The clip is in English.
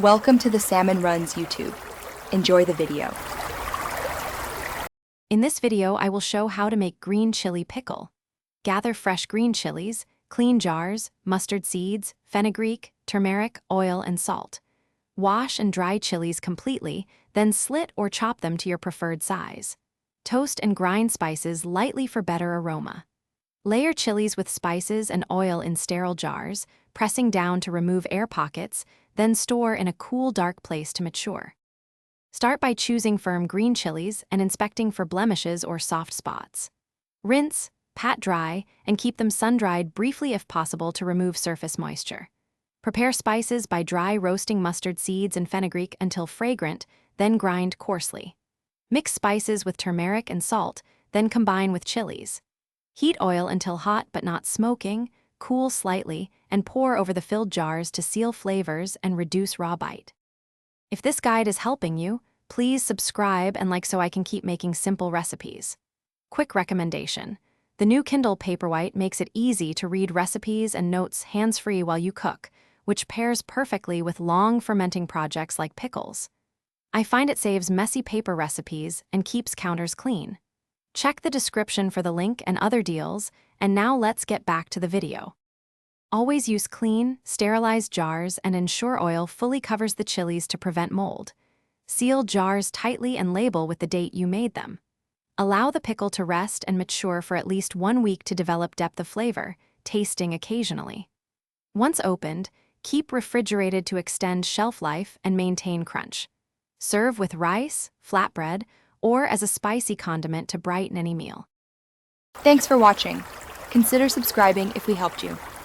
Welcome to the Salmon Runs YouTube. Enjoy the video. In this video, I will show how to make green chili pickle. Gather fresh green chilies, clean jars, mustard seeds, fenugreek, turmeric, oil, and salt. Wash and dry chilies completely, then slit or chop them to your preferred size. Toast and grind spices lightly for better aroma. Layer chilies with spices and oil in sterile jars, pressing down to remove air pockets, then store in a cool, dark place to mature. Start by choosing firm green chilies and inspecting for blemishes or soft spots. Rinse, pat dry, and keep them sun-dried briefly if possible to remove surface moisture. Prepare spices by dry roasting mustard seeds and fenugreek until fragrant, then grind coarsely. Mix spices with turmeric and salt, then combine with chilies. Heat oil until hot but not smoking, cool slightly, and pour over the filled jars to seal flavors and reduce raw bite. If this guide is helping you, please subscribe and like so I can keep making simple recipes. Quick recommendation: the new Kindle Paperwhite makes it easy to read recipes and notes hands-free while you cook, which pairs perfectly with long fermenting projects like pickles. I find it saves messy paper recipes and keeps counters clean. Check the description for the link and other deals, and now let's get back to the video. Always use clean, sterilized jars and ensure oil fully covers the chilies to prevent mold. Seal jars tightly and label with the date you made them. Allow the pickle to rest and mature for at least 1 week to develop depth of flavor, tasting occasionally. Once opened, keep refrigerated to extend shelf life and maintain crunch. Serve with rice, flatbread, or as a spicy condiment to brighten any meal. Thanks for watching. Consider subscribing if we helped you.